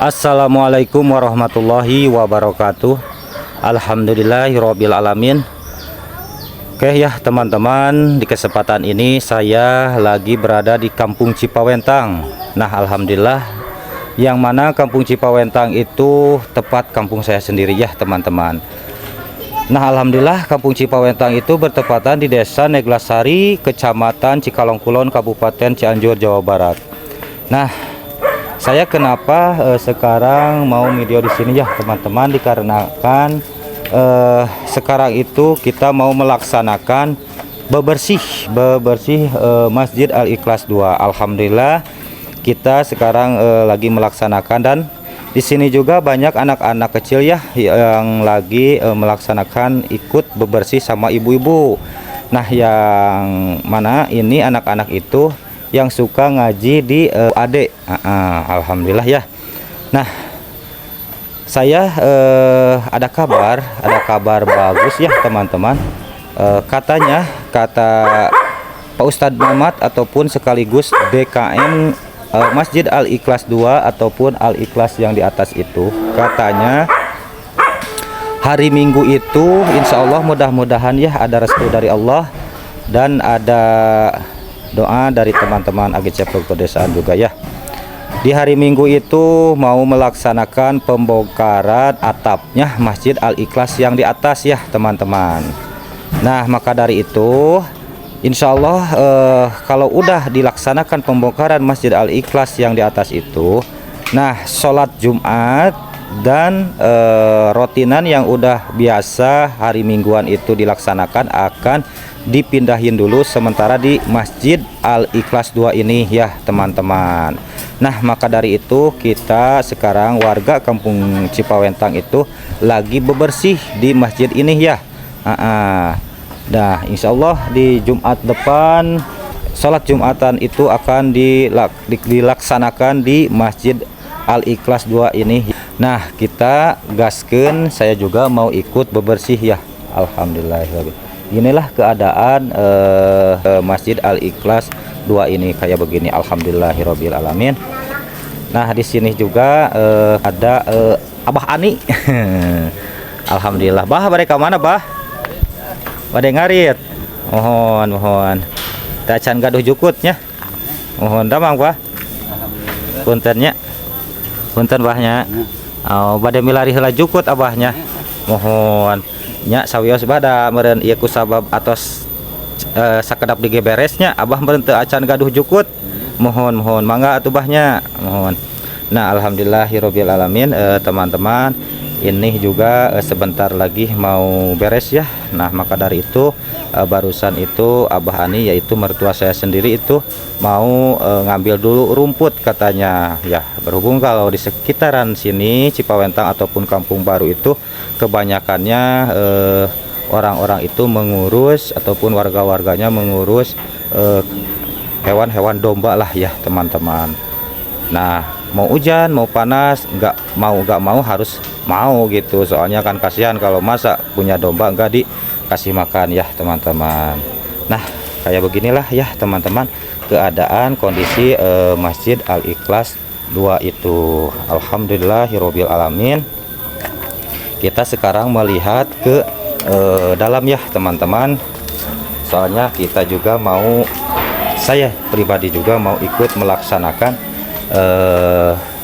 Assalamualaikum warahmatullahi wabarakatuh. Alhamdulillahirabbil alamin. Oke ya teman-teman, di kesempatan ini saya lagi berada di Kampung Cipawentang. Nah alhamdulillah, yang mana Kampung Cipawentang itu tepat kampung saya sendiri ya teman-teman. Nah alhamdulillah, Kampung Cipawentang itu bertepatan di Desa Neglasari, Kecamatan Cikalongkulon, Kabupaten Cianjur, Jawa Barat. Nah, saya kenapa sekarang mau video di sini ya teman-teman, dikarenakan sekarang itu kita mau melaksanakan bebersih Masjid Al Ikhlas 2. Alhamdulillah kita sekarang lagi melaksanakan, dan di sini juga banyak anak-anak kecil ya yang lagi melaksanakan ikut bebersih sama ibu-ibu. Nah, yang mana ini anak-anak itu yang suka ngaji di adik. Alhamdulillah ya. Nah, saya ada kabar bagus ya teman-teman. Katanya kata Pak Ustadz Muhammad ataupun sekaligus DKM Masjid Al Ikhlas 2 ataupun Al Ikhlas yang di atas itu, katanya hari Minggu itu insya Allah mudah-mudahan ya ada restu dari Allah dan ada doa dari teman-teman AGCP Pedesaan juga ya. Di hari Minggu itu mau melaksanakan pembongkaran atapnya Masjid Al Ikhlas yang di atas ya teman-teman. Nah maka dari itu insya Allah kalau udah dilaksanakan pembongkaran Masjid Al Ikhlas yang di atas itu, nah sholat Jumat dan rotinan yang udah biasa hari Mingguan itu dilaksanakan akan dipindahin dulu sementara di Masjid Al Ikhlas 2 ini ya teman-teman. Nah maka dari itu kita sekarang warga Kampung Cipawentang itu lagi bebersih di masjid ini ya. Nah insya Allah di Jumat depan sholat Jumatan itu akan dilaksanakan di Masjid Al Ikhlas 2 ini. Nah kita gaskeun, saya juga mau ikut bebersih ya. Alhamdulillah. Inilah keadaan Masjid Al Ikhlas 2 ini kayak begini. Alhamdulillahirabbil alamin. Nah di sini juga ada Abah Ani. Alhamdulillah. Bah mereka mana bah? Pada ngarit. Mohon. Tacan gaduh jukutnya. Mohon damang bah. Puntennya. Punten bahnya. Oh pada milari heula jukut abahnya. Mohon. Nya sawios bada meureun ieu kusabab atos sakedap digeberesnya abah meureun teu acan gaduh jukut. Mohon mangga atuh bahnya. Mohon. Nah alhamdulillahirabbil alamin teman-teman, ini juga sebentar lagi mau beres ya. Nah maka dari itu barusan itu Abah Ani yaitu mertua saya sendiri itu mau ngambil dulu rumput katanya ya, berhubung kalau di sekitaran sini Cipawentang ataupun Kampung Baru itu kebanyakannya orang-orang itu mengurus ataupun warga-warganya mengurus hewan-hewan domba lah ya teman-teman. Nah mau hujan mau panas nggak mau harus mau gitu, soalnya kan kasihan kalau masa punya domba nggak dikasih makan ya teman-teman. Nah kayak beginilah ya teman-teman keadaan kondisi Masjid Al Ikhlas 2 itu. Alhamdulillahirabbil alamin. Kita sekarang melihat ke dalam ya teman-teman, soalnya kita juga mau, saya pribadi juga mau ikut melaksanakan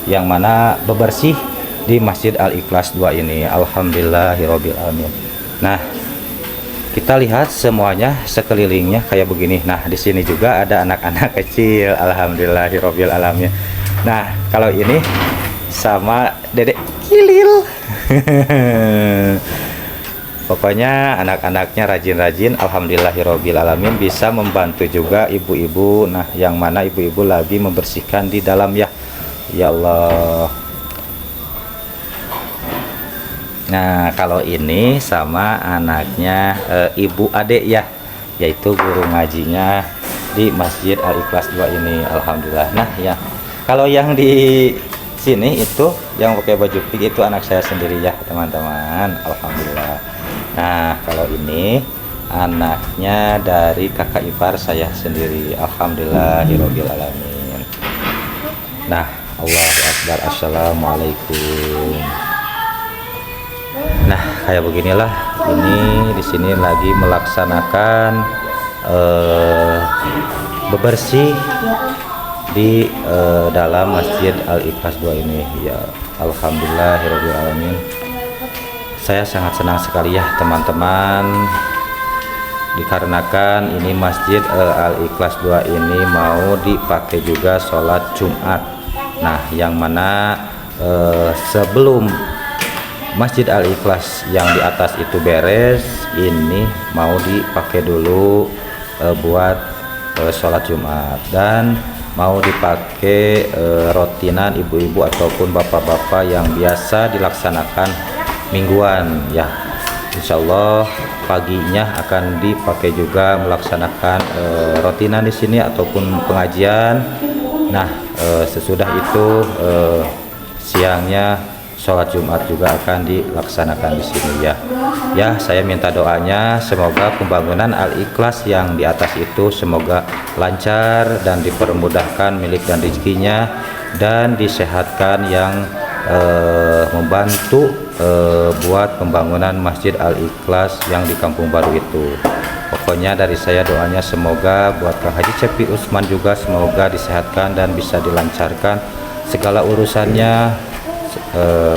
yang mana bebersih di Masjid Al Ikhlas 2 ini. Alhamdulillahirabbil alamin. Nah kita lihat semuanya sekelilingnya kayak begini. Nah di sini juga ada anak-anak kecil. Alhamdulillahirabbil alamin. Nah kalau ini sama Dedek Kilil. Pokoknya anak-anaknya rajin-rajin. Alhamdulillahirabbil alamin, bisa membantu juga ibu-ibu. Nah yang mana ibu-ibu lagi membersihkan di dalam ya. Ya Allah. Nah kalau ini sama anaknya ibu adek ya, yaitu guru ngajinya di Masjid Al Ikhlas 2 ini. Alhamdulillah. Nah ya kalau yang di sini itu yang pakai baju pink itu anak saya sendiri ya teman-teman. Alhamdulillah. Nah kalau ini anaknya dari kakak ipar saya sendiri. Alhamdulillahirabbil alamin. Nah, Allahu Akbar. akbar. Assalamualaikum. Nah, kayak beginilah. Ini di sini lagi melaksanakan bebersih di dalam Masjid Al-Ikhlas 2 ini. Ya, alhamdulillahirabbil alamin. Saya sangat senang sekali ya teman-teman, dikarenakan ini Masjid Al-Ikhlas 2 ini mau dipakai juga sholat Jumat. Nah, yang mana sebelum Masjid Al-Ikhlas yang di atas itu beres, ini mau dipakai dulu buat sholat Jumat, dan mau dipakai rotinan ibu-ibu ataupun bapak-bapak yang biasa dilaksanakan mingguan ya. Insya Allah paginya akan dipakai juga melaksanakan rotinan di sini ataupun pengajian. Nah, sesudah itu siangnya sholat Jumat juga akan dilaksanakan di sini ya. Ya, saya minta doanya semoga pembangunan Al-Ikhlas yang di atas itu semoga lancar dan dipermudahkan milik dan rezekinya, dan disehatkan yang membantu buat pembangunan Masjid Al-Ikhlas yang di Kampung Baru itu. Pokoknya dari saya doanya semoga buat Kang Haji Cepi Usman juga semoga disehatkan dan bisa dilancarkan segala urusannya.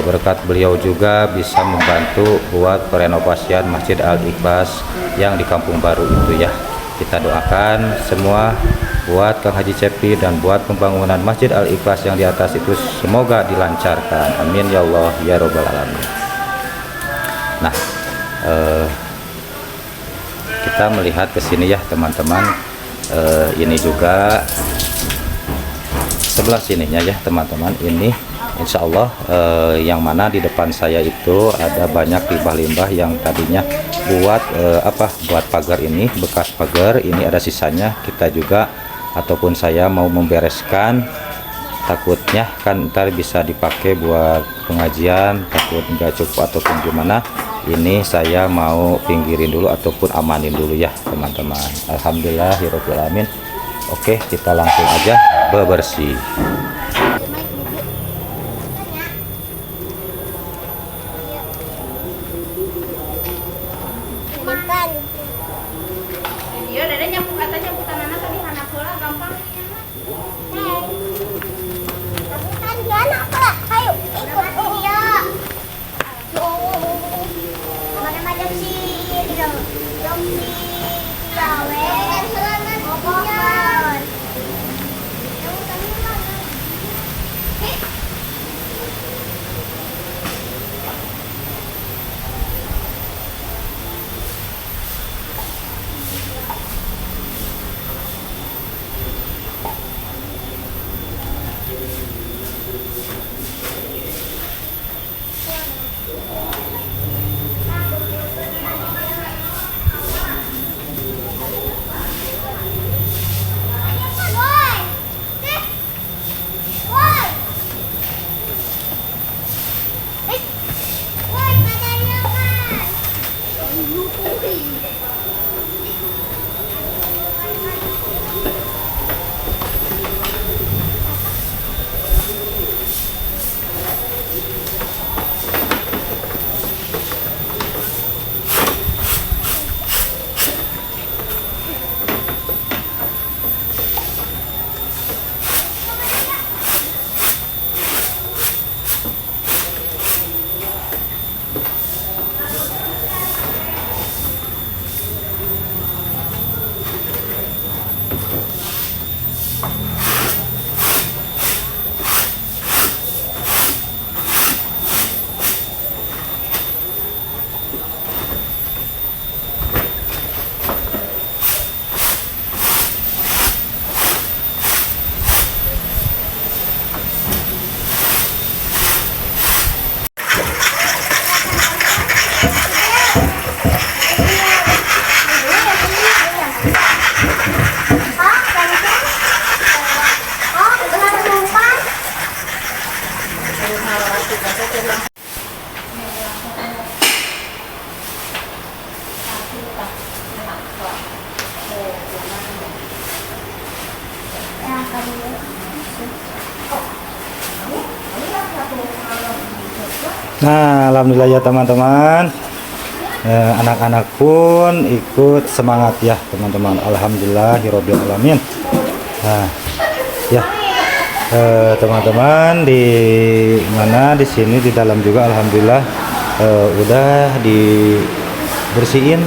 Berkat beliau juga bisa membantu buat perenovasian Masjid Al-Ikhlas yang di Kampung Baru itu ya. Kita doakan semua buat Kang Haji Cepi dan buat pembangunan Masjid Al-Ikhlas yang di atas itu semoga dilancarkan. Amin ya Allah ya robbal alamin. Nah, kita melihat ke sini ya teman-teman. Ini juga sebelah sininya ya teman-teman. Ini insya Allah yang mana di depan saya itu ada banyak limbah-limbah yang tadinya buat buat pagar, ini bekas pagar, ini ada sisanya. Kita juga ataupun saya mau membereskan, takutnya kan ntar bisa dipakai buat pengajian, takut nggak cukup ataupun gimana. Ini saya mau pinggirin dulu ataupun amanin dulu ya teman-teman. Alhamdulillahirabbil alamin. Oke, kita langsung aja bebersih. Iya, dada nyambut katanya bukan anak tadi anak bola gampang. Kan dia anak bola. Ayo ikut dia. Macam-macam sih dia. Dom si gawe. Ngobrol. Nah, alhamdulillah ya teman-teman. Anak-anak pun ikut semangat ya teman-teman. Alhamdulillahirabbil alamin. Nah, ya teman-teman, di mana di sini di dalam juga alhamdulillah udah dibersihin,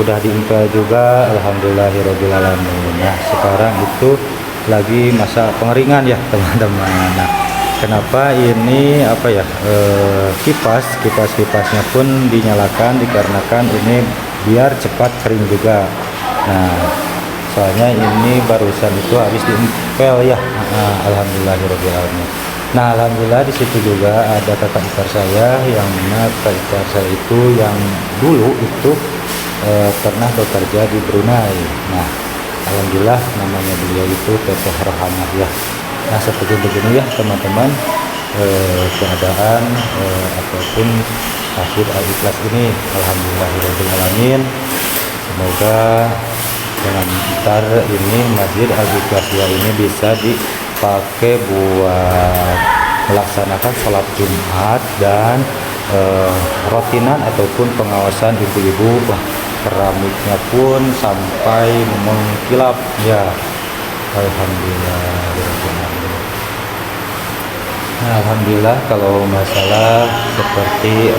udah diimpel juga alhamdulillahirabbil alamin. Nah, sekarang itu lagi masa pengeringan ya teman-teman. Nah, kenapa ini apa ya, kipasnya pun dinyalakan dikarenakan ini biar cepat kering juga. Nah, soalnya ini barusan itu habis diimpel ya. Nah, alhamdulillahirabbil alamin. Nah, alhamdulillah di situ juga ada kakak ipar saya, yang mana kakak ipar saya itu yang dulu itu pernah bekerja di Brunei. Nah, alhamdulillah namanya beliau itu Teteh Rohamah ya. Nah, seperti begini ya teman-teman, keadaan ataupun Masjid Al-Ikhlas ini alhamdulillahirabbil alamin. Semoga dengan ntar ini Masjid Al-Ikhlas ini bisa dipakai buat melaksanakan sholat Jumat dan rotinan ataupun pengawasan ibu-ibu. Wah, keramiknya pun sampai mengkilap ya. Alhamdulillah. Nah, alhamdulillah kalau masalah seperti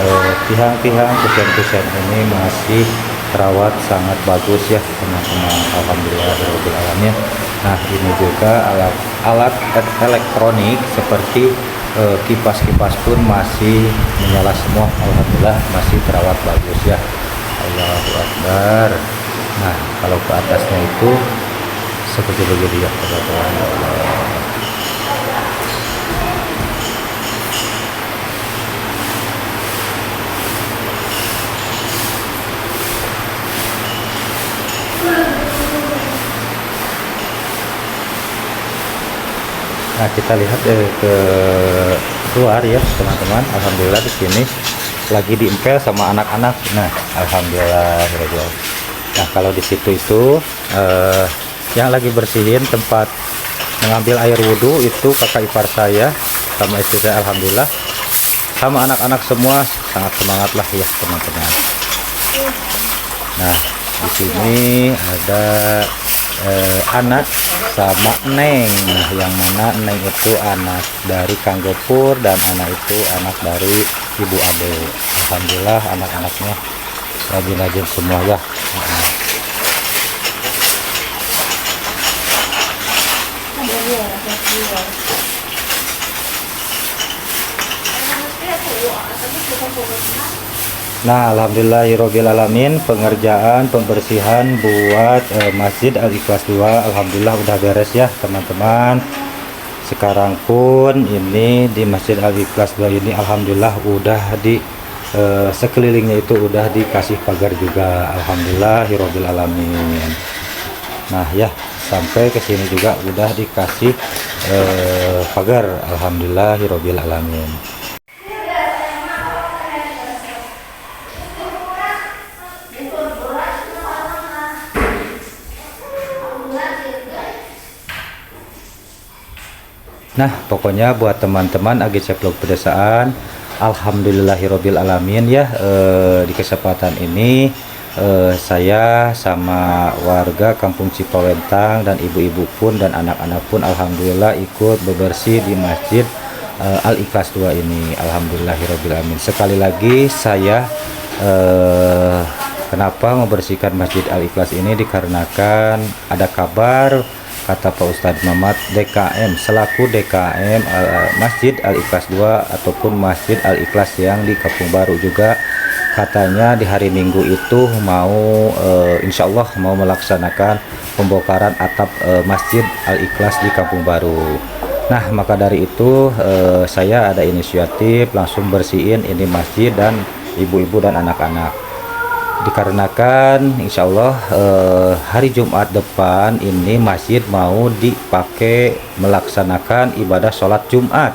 tiang-tiang kusen-kusen ini masih terawat sangat bagus ya teman-teman. Alhamdulillahirabbil alamin. Nah, ini juga alat elektronik seperti kipas-kipas pun masih menyala semua. Alhamdulillah masih terawat bagus ya. Allahu Akbar. Nah, kalau ke atasnya itu seperti begini ya teman-teman. Nah, kita lihat ke luar ya teman-teman. Alhamdulillah di sini lagi diimpel sama anak-anak. Nah, alhamdulillah. Nah, kalau di situ itu yang lagi bersihin tempat mengambil air wudhu itu kakak ipar saya sama istri saya, alhamdulillah, sama anak-anak semua sangat semangat lah ya teman-teman. Nah, di sini ada anak sama Neng. Nah, yang mana Neng itu anak dari Kang Gopur dan anak itu anak dari Ibu Ade. Alhamdulillah anak-anaknya rajin-rajin semua ya. Nah, alhamdulillahirabbil alamin, pengerjaan pembersihan buat Masjid Al-Ikhlas 2 alhamdulillah udah beres ya teman-teman. Sekarang pun ini di Masjid Al-Ikhlas 2 ini alhamdulillah udah di sekelilingnya itu udah dikasih pagar juga alhamdulillahirabbil alamin. Nah ya, sampai ke sini juga udah dikasih pagar alhamdulillahirabbil alamin. Nah, pokoknya buat teman-teman AGC Vlog Pedesaan, alhamdulillahirabbil alamin ya, di kesempatan ini saya sama warga Kampung Cipawentang dan ibu-ibu pun dan anak-anak pun alhamdulillah ikut bebersih di Masjid Al-Ikhlas 2 ini alhamdulillahirabbil alamin. Sekali lagi saya kenapa membersihkan Masjid Al-Ikhlas ini, dikarenakan ada kabar kata Pak Ustadz Mamat DKM selaku DKM Masjid Al-Ikhlas 2 ataupun Masjid Al-Ikhlas yang di Kampung Baru juga, katanya di hari Minggu itu mau insya Allah mau melaksanakan pembongkaran atap Masjid Al-Ikhlas di Kampung Baru. Nah, maka dari itu saya ada inisiatif langsung bersihin ini masjid dan ibu-ibu dan anak-anak, dikarenakan insya Allah hari Jumat depan ini masjid mau dipakai melaksanakan ibadah sholat Jumat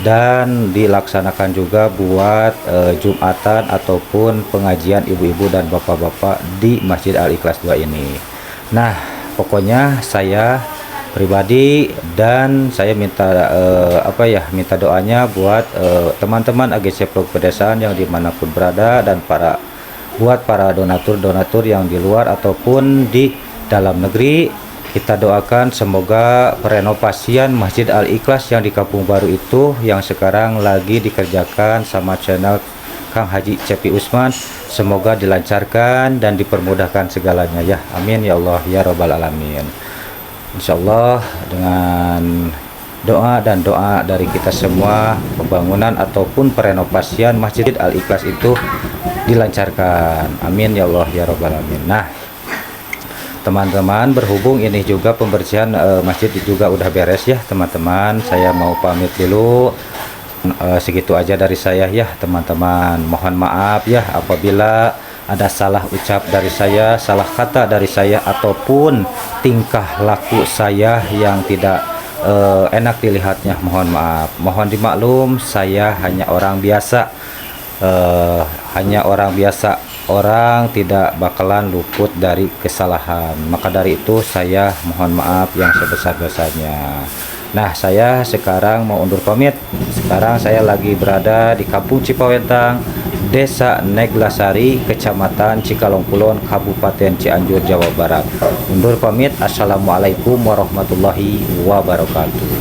dan dilaksanakan juga buat Jumatan ataupun pengajian ibu-ibu dan bapak-bapak di Masjid Al-Ikhlas 2 ini. Nah, pokoknya saya pribadi, dan saya minta minta doanya buat teman-teman agensi vlog pedesaan yang dimanapun berada, dan buat para donatur yang di luar ataupun di dalam negeri. Kita doakan semoga perenovasian Masjid Al-Ikhlas yang di Kampung Baru itu yang sekarang lagi dikerjakan sama channel Kang Haji Cepi Usman, semoga dilancarkan dan dipermudahkan segalanya ya. Amin ya Allah ya Rabbal Alamin. Insyaallah dengan doa dari kita semua, pembangunan ataupun perenovasian Masjid Al-Ikhlas itu dilancarkan. Amin ya Allah ya Rabbal Alamin. Nah, teman-teman, berhubung ini juga pembersihan masjid juga udah beres ya teman-teman, saya mau pamit dulu. Segitu aja dari saya ya teman-teman. Mohon maaf ya apabila ada salah ucap dari saya, salah kata dari saya, ataupun tingkah laku saya yang tidak enak dilihatnya. Mohon maaf, mohon dimaklum, saya hanya orang biasa, orang tidak bakalan luput dari kesalahan. Maka dari itu saya mohon maaf yang sebesar-besarnya. Nah, saya sekarang mau undur pamit. Sekarang saya lagi berada di Kampung Cipawentang, Desa Neglasari, Kecamatan Cikalong Kulon, Kabupaten Cianjur, Jawa Barat. Undur pamit. Assalamualaikum warahmatullahi wabarakatuh.